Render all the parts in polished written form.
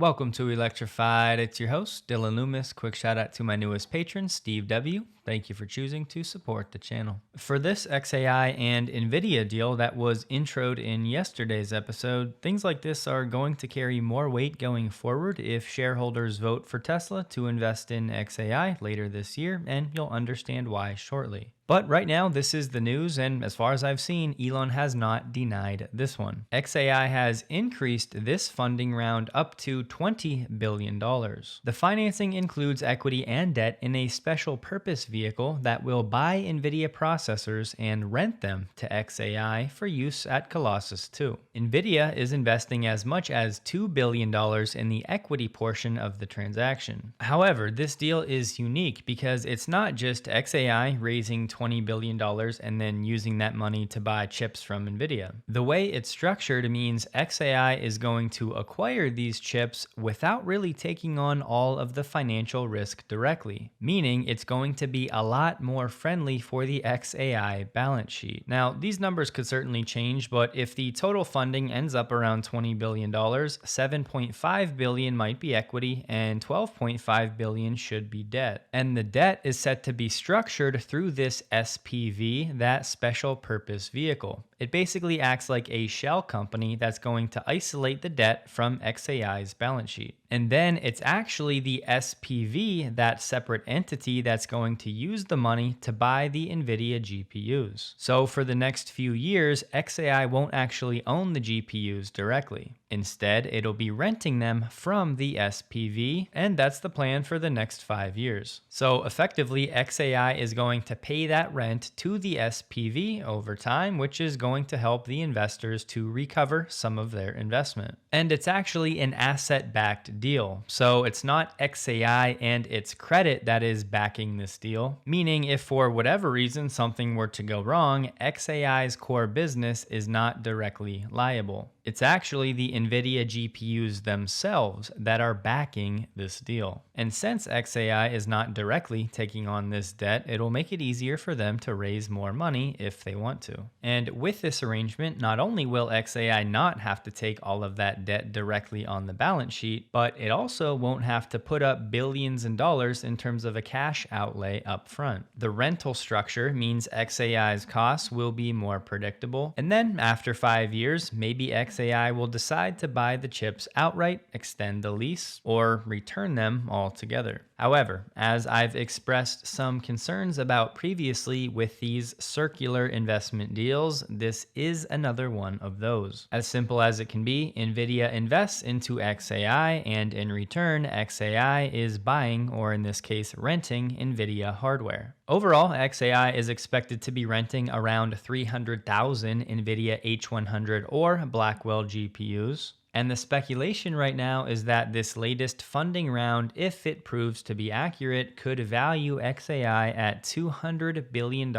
Welcome to Electrified. It's your host, Dylan Loomis. Quick shout out to my newest patron, Steve W. Thank you for choosing to support the channel. For this xAI and NVIDIA deal that was introed in yesterday's episode, things like this are going to carry more weight going forward if shareholders vote for Tesla to invest in xAI later this year, and you'll understand why shortly. But right now, this is the news, and as far as I've seen, Elon has not denied this one. xAI has increased this funding round up to $20 billion. The financing includes equity and debt in a special purpose vehicle that will buy NVIDIA processors and rent them to xAI for use at Colossus 2. NVIDIA is investing as much as $2 billion in the equity portion of the transaction. However, this deal is unique because it's not just xAI raising $20 billion and then using that money to buy chips from NVIDIA. The way it's structured means xAI is going to acquire these chips without really taking on all of the financial risk directly, meaning it's going to be a lot more friendly for the xAI balance sheet. Now, these numbers could certainly change, but if the total funding ends up around $20 billion, $7.5 billion might be equity and $12.5 billion should be debt. And the debt is set to be structured through this SPV, that special purpose vehicle. It basically acts like a shell company that's going to isolate the debt from xAI's balance sheet. And then it's actually the SPV, that separate entity, that's going to use the money to buy the NVIDIA GPUs. So for the next few years, xAI won't actually own the GPUs directly. Instead, it'll be renting them from the SPV, and that's the plan for the next 5 years. So effectively, xAI is going to pay that rent to the SPV over time, which is going to help the investors to recover some of their investment. And it's actually an asset-backed deal. So it's not xAI and its credit that is backing this deal, meaning if for whatever reason something were to go wrong, xAI's core business is not directly liable. It's actually the NVIDIA GPUs themselves that are backing this deal. And since xAI is not directly taking on this debt, it'll make it easier for them to raise more money if they want to. And with this arrangement, not only will xAI not have to take all of that debt directly on the balance sheet, but it also won't have to put up billions in dollars in terms of a cash outlay up front. The rental structure means xAI's costs will be more predictable. And then after 5 years, maybe xAI will decide to buy the chips outright, extend the lease, or return them altogether. However, as I've expressed some concerns about previously with these circular investment deals, this is another one of those. As simple as it can be, NVIDIA invests into xAI, and in return, xAI is buying, or in this case, renting NVIDIA hardware. Overall, xAI is expected to be renting around 300,000 NVIDIA H100 or Blackwell GPUs. And the speculation right now is that this latest funding round, if it proves to be accurate, could value xAI at $200 billion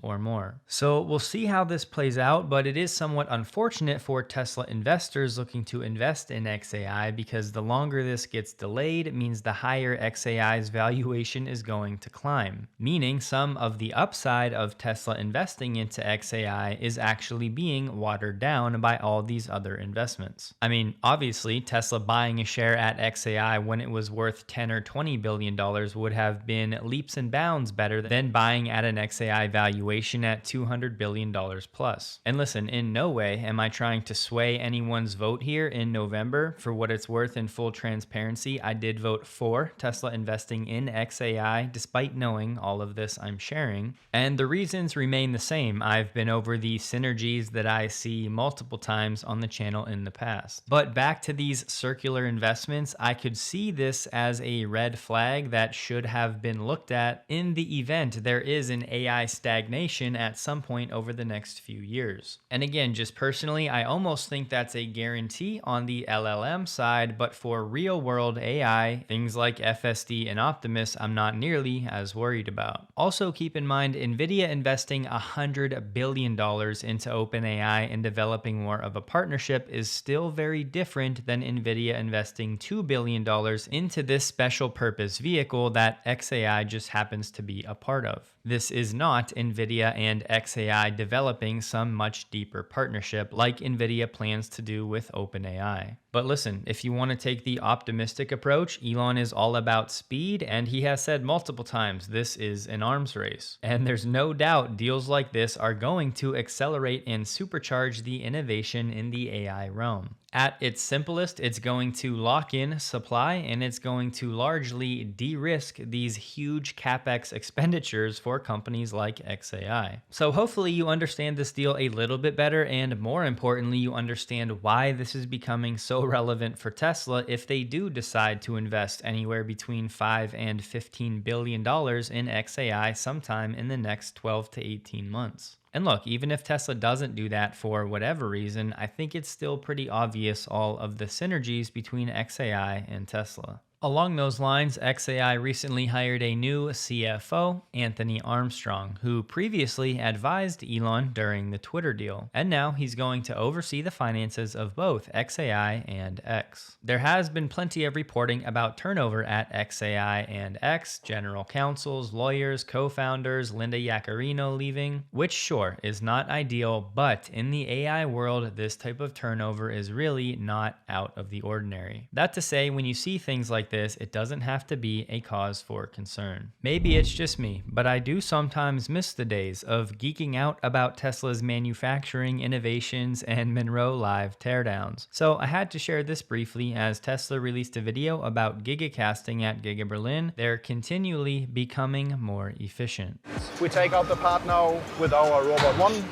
or more. So we'll see how this plays out, but it is somewhat unfortunate for Tesla investors looking to invest in xAI because the longer this gets delayed, it means the higher xAI's valuation is going to climb, meaning some of the upside of Tesla investing into xAI is actually being watered down by all these other investments. I mean, obviously, Tesla buying a share at xAI when it was worth $10 or $20 billion would have been leaps and bounds better than buying at an xAI valuation at $200 billion plus. And listen, in no way am I trying to sway anyone's vote here in November. For what it's worth, in full transparency, I did vote for Tesla investing in xAI despite knowing all of this I'm sharing. And the reasons remain the same. I've been over the synergies that I see multiple times on the channel in the past. But back to these circular investments, I could see this as a red flag that should have been looked at in the event there is an AI stagnation at some point over the next few years. And again, just personally, I almost think that's a guarantee on the LLM side, but for real world AI, things like FSD and Optimus, I'm not nearly as worried about. Also keep in mind, NVIDIA investing $100 billion into OpenAI and developing more of a partnership is still very different than NVIDIA investing $2 billion into this special purpose vehicle that xAI just happens to be a part of. This is not NVIDIA and xAI developing some much deeper partnership like NVIDIA plans to do with OpenAI. But listen, if you want to take the optimistic approach, Elon is all about speed, and he has said multiple times this is an arms race. And there's no doubt deals like this are going to accelerate and supercharge the innovation in the AI realm. At its simplest, it's going to lock in supply, and it's going to largely de-risk these huge capex expenditures for companies like xAI. So hopefully you understand this deal a little bit better, and more importantly, you understand why this is becoming so relevant for Tesla if they do decide to invest anywhere between $5 and $15 billion in xAI sometime in the next 12 to 18 months. And look, even if Tesla doesn't do that for whatever reason, I think it's still pretty obvious all of the synergies between xAI and Tesla. Along those lines, xAI recently hired a new CFO, Anthony Armstrong, who previously advised Elon during the Twitter deal, and now he's going to oversee the finances of both xAI and X. There has been plenty of reporting about turnover at xAI and X, general counsels, lawyers, co-founders, Linda Yaccarino leaving, which sure is not ideal, but in the AI world, this type of turnover is really not out of the ordinary. That to say, when you see things like this, it doesn't have to be a cause for concern. Maybe it's just me, but I do sometimes miss the days of geeking out about Tesla's manufacturing innovations and Monroe Live teardowns. So I had to share this briefly as Tesla released a video about gigacasting at Giga Berlin. They're continually becoming more efficient. We take out the part now with our Robot 1.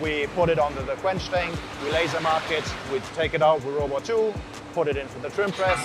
We put it onto the quench tank, we laser mark it, we take it out with Robot 2, put it into the trim press.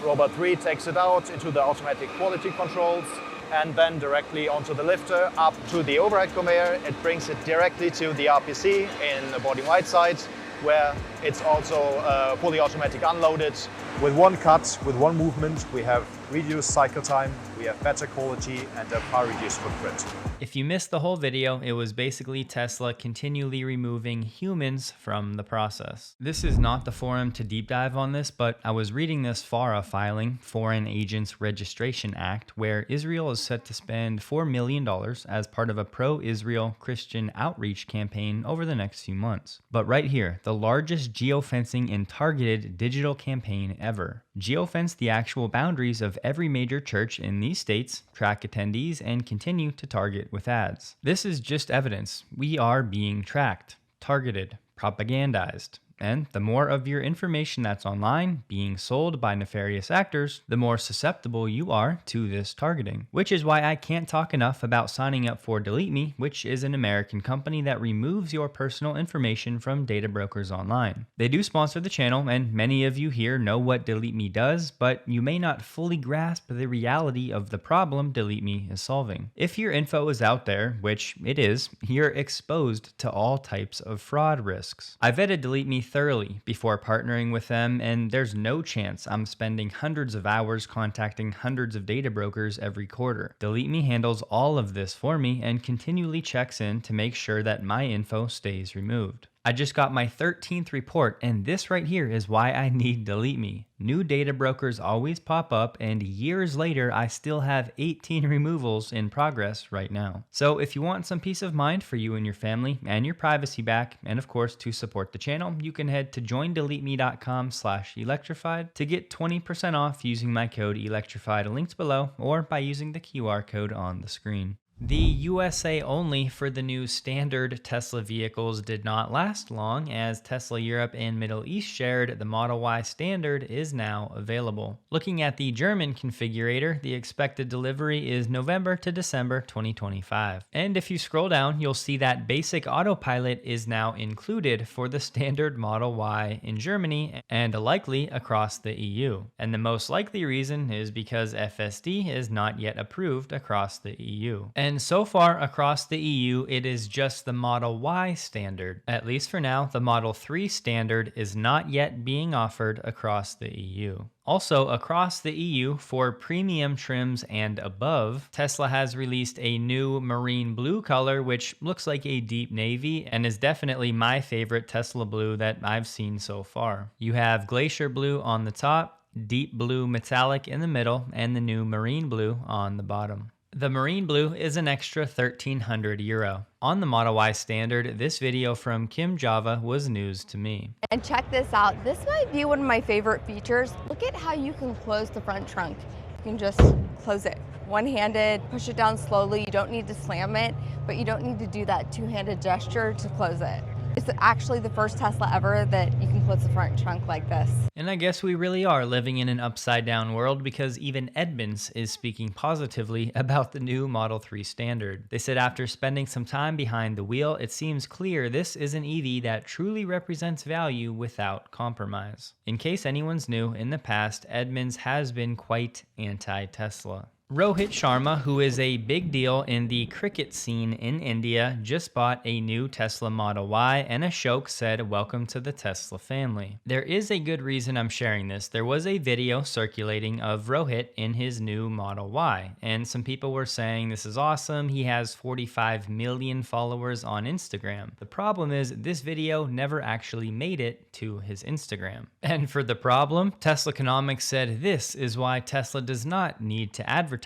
Robot 3 takes it out into the automatic quality controls and then directly onto the lifter up to the overhead conveyor. It brings it directly to the RPC in the body wide side, where it's also fully automatic unloaded. With one cut, with one movement, we have reduced cycle time, we have better quality and a far reduced footprint. If you missed the whole video, it was basically Tesla continually removing humans from the process. This is not the forum to deep dive on this, but I was reading this FARA filing, Foreign Agents Registration Act, where Israel is set to spend $4 million as part of a pro-Israel Christian outreach campaign over the next few months. But right here, the largest geofencing and targeted digital campaign ever. Geofence the actual boundaries of every major church in these states, track attendees, and continue to target with ads. This is just evidence. We are being tracked, targeted, propagandized. And the more of your information that's online being sold by nefarious actors, the more susceptible you are to this targeting. Which is why I can't talk enough about signing up for Delete Me, which is an American company that removes your personal information from data brokers online. They do sponsor the channel, and many of you here know what Delete Me does, but you may not fully grasp the reality of the problem Delete Me is solving. If your info is out there, which it is, you're exposed to all types of fraud risks. I vetted Delete Me thoroughly before partnering with them, and there's no chance I'm spending hundreds of hours contacting hundreds of data brokers every quarter. Delete Me handles all of this for me and continually checks in to make sure that my info stays removed. I just got my 13th report, and this right here is why I need Delete Me. New data brokers always pop up, and years later, I still have 18 removals in progress right now. So if you want some peace of mind for you and your family and your privacy back, and of course to support the channel, you can head to joindeleteme.com/electrified to get 20% off using my code electrified linked below, or by using the QR code on the screen. The USA only for the new standard Tesla vehicles did not last long, as Tesla Europe and Middle East shared the Model Y standard is now available. Looking at the German configurator, the expected delivery is November to December 2025. And if you scroll down, you'll see that basic autopilot is now included for the standard Model Y in Germany and likely across the EU. And the most likely reason is because FSD is not yet approved across the EU. And so far across the EU, it is just the Model Y standard. At least for now, the Model 3 standard is not yet being offered across the EU. Also, across the EU, for premium trims and above, Tesla has released a new marine blue color, which looks like a deep navy and is definitely my favorite Tesla blue that I've seen so far. You have glacier blue on the top, deep blue metallic in the middle, and the new marine blue on the bottom. The marine blue is an extra €1,300. On the Model Y Standard, this video from Kim Java was news to me. And check this out. This might be one of my favorite features. Look at how you can close the front trunk. You can just close it one-handed, push it down slowly. You don't need to slam it, but you don't need to do that two-handed gesture to close it. It's actually the first Tesla ever that you can close the front trunk like this. And I guess we really are living in an upside down world, because even Edmunds is speaking positively about the new Model 3 Standard. They said after spending some time behind the wheel, it seems clear this is an EV that truly represents value without compromise. In case anyone's new, in the past, Edmunds has been quite anti-Tesla. Rohit Sharma, who is a big deal in the cricket scene in India, just bought a new Tesla Model Y, and Ashok said, "Welcome to the Tesla family." There is a good reason I'm sharing this. There was a video circulating of Rohit in his new Model Y, and some people were saying this is awesome. He has 45 million followers on Instagram. The problem is this video never actually made it to his Instagram. And for the problem, Teslaconomics said this is why Tesla does not need to advertise,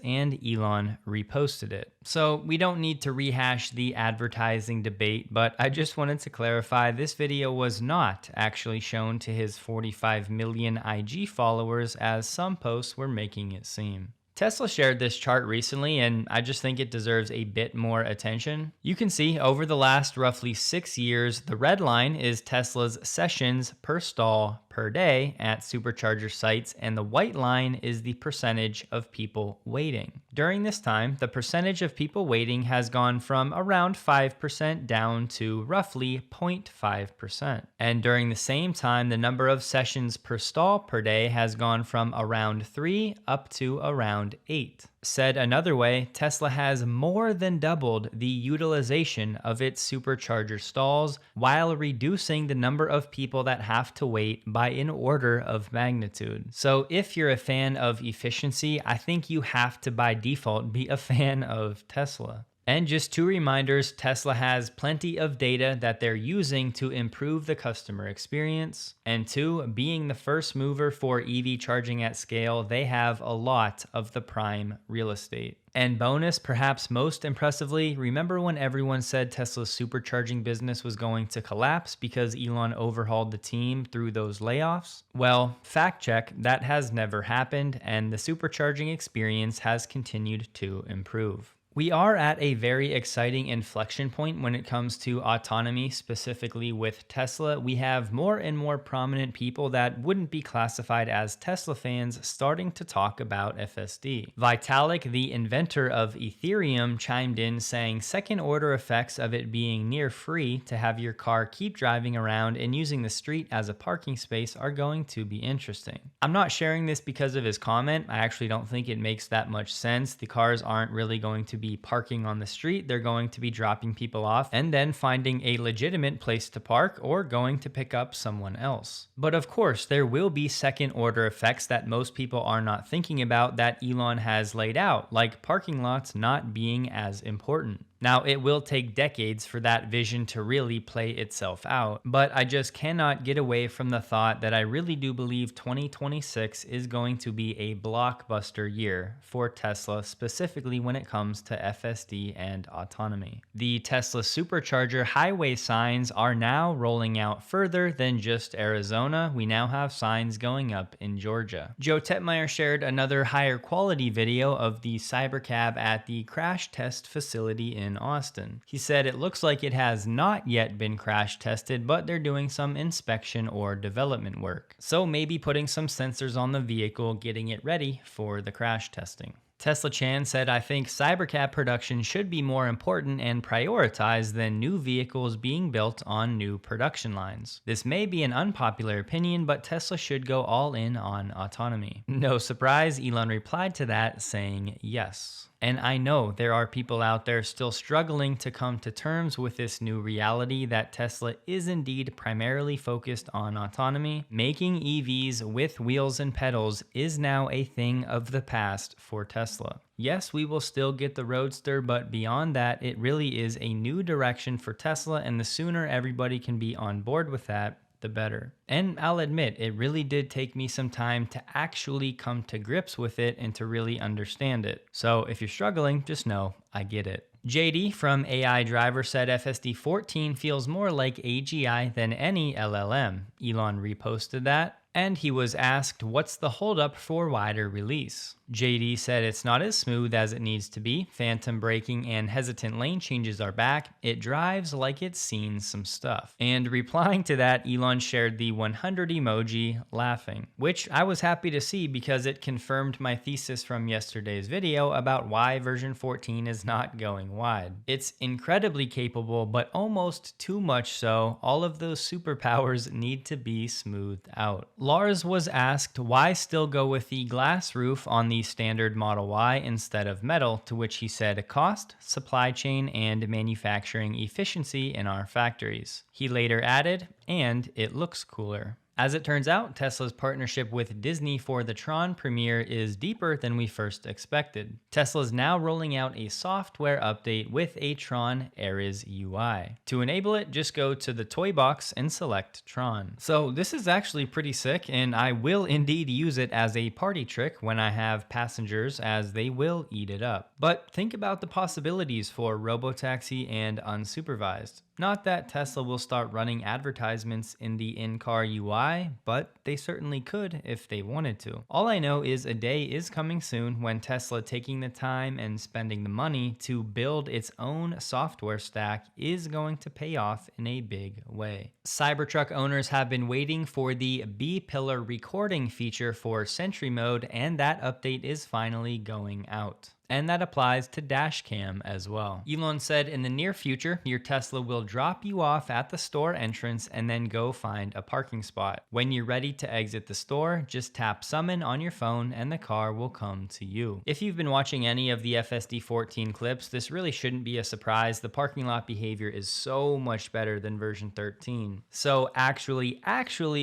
and Elon reposted it. So we don't need to rehash the advertising debate, but I just wanted to clarify this video was not actually shown to his 45 million IG followers as some posts were making it seem. Tesla shared this chart recently, and I just think it deserves a bit more attention. You can see over the last roughly 6 years, the red line is Tesla's sessions per stall per day at supercharger sites, and the white line is the percentage of people waiting. During this time, the percentage of people waiting has gone from around 5% down to roughly 0.5%. And during the same time, the number of sessions per stall per day has gone from around 3 up to around 8. Said another way, Tesla has more than doubled the utilization of its supercharger stalls while reducing the number of people that have to wait by an order of magnitude. So if you're a fan of efficiency, I think you have to by default be a fan of Tesla. And just two reminders, Tesla has plenty of data that they're using to improve the customer experience. And two, being the first mover for EV charging at scale, they have a lot of the prime real estate. And bonus, perhaps most impressively, remember when everyone said Tesla's supercharging business was going to collapse because Elon overhauled the team through those layoffs? Well, fact check, that has never happened, and the supercharging experience has continued to improve. We are at a very exciting inflection point when it comes to autonomy, specifically with Tesla. We have more and more prominent people that wouldn't be classified as Tesla fans starting to talk about FSD. Vitalik, the inventor of Ethereum, chimed in saying second order effects of it being near free to have your car keep driving around and using the street as a parking space are going to be interesting. I'm not sharing this because of his comment. I actually don't think it makes that much sense. The cars aren't really going to be parking on the street. They're going to be dropping people off and then finding a legitimate place to park or going to pick up someone else. But of course, there will be second order effects that most people are not thinking about that Elon has laid out, like parking lots not being as important. Now, it will take decades for that vision to really play itself out, but I just cannot get away from the thought that I really do believe 2026 is going to be a blockbuster year for Tesla, specifically when it comes to FSD and autonomy. The Tesla Supercharger highway signs are now rolling out further than just Arizona. We now have signs going up in Georgia. Joe Tetmeyer shared another higher quality video of the Cybercab at the crash test facility in Austin. He said it looks like it has not yet been crash tested, but they're doing some inspection or development work. So maybe putting some sensors on the vehicle, getting it ready for the crash testing. Tesla Chan said, "I think Cybercab production should be more important and prioritized than new vehicles being built on new production lines. This may be an unpopular opinion, but Tesla should go all in on autonomy." No surprise, Elon replied to that saying yes. And I know there are people out there still struggling to come to terms with this new reality that Tesla is indeed primarily focused on autonomy. Making EVs with wheels and pedals is now a thing of the past for Tesla. Yes, we will still get the Roadster, but beyond that, it really is a new direction for Tesla, and the sooner everybody can be on board with that, the better. And I'll admit, it really did take me some time to actually come to grips with it and to really understand it. So if you're struggling, just know I get it. JD from AI Driver said FSD 14 feels more like AGI than any LLM. Elon reposted that. And he was asked, what's the holdup for wider release? JD said it's not as smooth as it needs to be. Phantom braking and hesitant lane changes are back. It drives like it's seen some stuff. And replying to that, Elon shared the 100 emoji laughing, which I was happy to see because it confirmed my thesis from yesterday's video about why version 14 is not going wide. It's incredibly capable, but almost too much so. All of those superpowers need to be smoothed out. Lars was asked why still go with the glass roof on the standard Model Y instead of metal, to which he said cost, supply chain, and manufacturing efficiency in our factories. He later added, and it looks cooler. As it turns out, Tesla's partnership with Disney for the Tron premiere is deeper than we first expected. Tesla is now rolling out a software update with a Tron Ares UI. To enable it, just go to the toy box and select Tron. So this is actually pretty sick, and I will indeed use it as a party trick when I have passengers, as they will eat it up. But think about the possibilities for robotaxi and unsupervised. Not that Tesla will start running advertisements in the in-car UI, but they certainly could if they wanted to. All I know is a day is coming soon when Tesla taking the time and spending the money to build its own software stack is going to pay off in a big way. Cybertruck owners have been waiting for the B-pillar recording feature for Sentry mode, and that update is finally going out. And that applies to dashcam as well. Elon said in the near future, your Tesla will drop you off at the store entrance and then go find a parking spot. When you're ready to exit the store, just tap summon on your phone and the car will come to you. If you've been watching any of the FSD 14 clips, this really shouldn't be a surprise. The parking lot behavior is so much better than version 13. So actually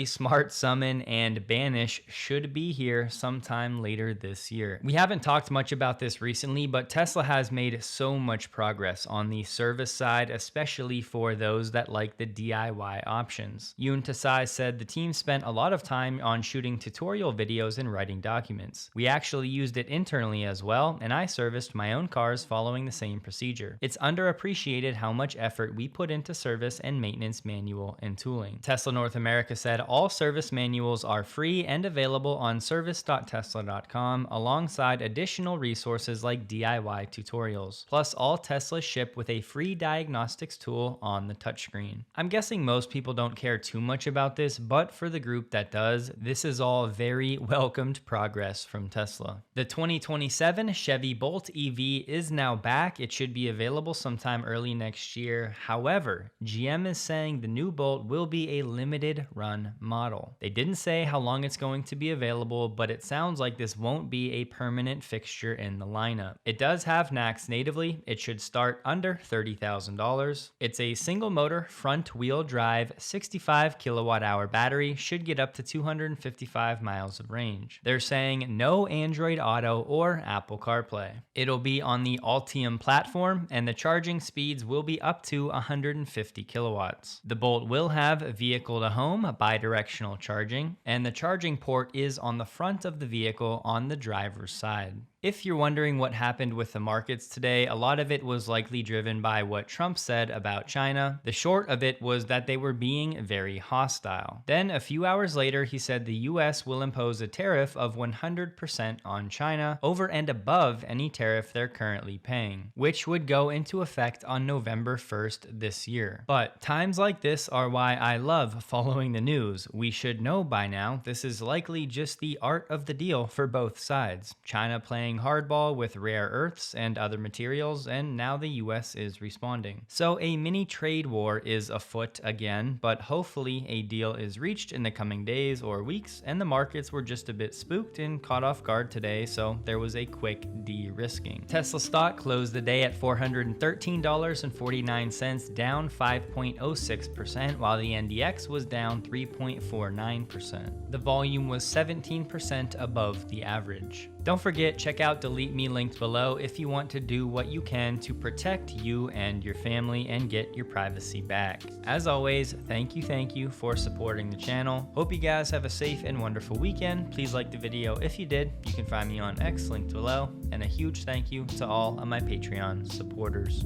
smart summon and banish should be here sometime later this year. We haven't talked much about this recently, but Tesla has made so much progress on the service side, especially for those that like the DIY options. Yoon Tasai said the team spent a lot of time on shooting tutorial videos and writing documents. We actually used it internally as well, and I serviced my own cars following the same procedure. It's underappreciated how much effort we put into service and maintenance manual and tooling. Tesla North America said all service manuals are free and available on service.tesla.com alongside additional resources like DIY tutorials. Plus, all Teslas ship with a free diagnostics tool on the touchscreen. I'm guessing most people don't care too much about this, but for the group that does, this is all very welcomed progress from Tesla. The 2027 Chevy Bolt EV is now back. It should be available sometime early next year. However, GM is saying the new Bolt will be a limited run model. They didn't say how long it's going to be available, but it sounds like this won't be a permanent fixture in the lineup. It does have NACS natively. It should start under $30,000. It's a single motor, front wheel drive, 65 kilowatt hour battery, should get up to 255 miles of range. They're saying no Android Auto or Apple CarPlay. It'll be on the Ultium platform, and the charging speeds will be up to 150 kilowatts. The Bolt will have vehicle to home bi-directional charging, and the charging port is on the front of the vehicle on the driver's side. If you're wondering what happened with the markets today, a lot of it was likely driven by what Trump said about China. The short of it was that they were being very hostile. Then a few hours later, he said the US will impose a tariff of 100% on China over and above any tariff they're currently paying, which would go into effect on November 1st this year. But times like this are why I love following the news. We should know by now this is likely just the art of the deal for both sides. China playing hardball with rare earths and other materials, and now the US is responding. So a mini trade war is afoot again, but hopefully a deal is reached in the coming days or weeks, and the markets were just a bit spooked and caught off guard today, so there was a quick de-risking. Tesla stock closed the day at $413.49, down 5.06%, while the NDX was down 3.49%. The volume was 17% above the average. Don't forget, check out Delete Me linked below if you want to do what you can to protect you and your family and get your privacy back. As always, thank you for supporting the channel. Hope you guys have a safe and wonderful weekend. Please like the video if you did. You can find me on X linked below. And a huge thank you to all of my Patreon supporters.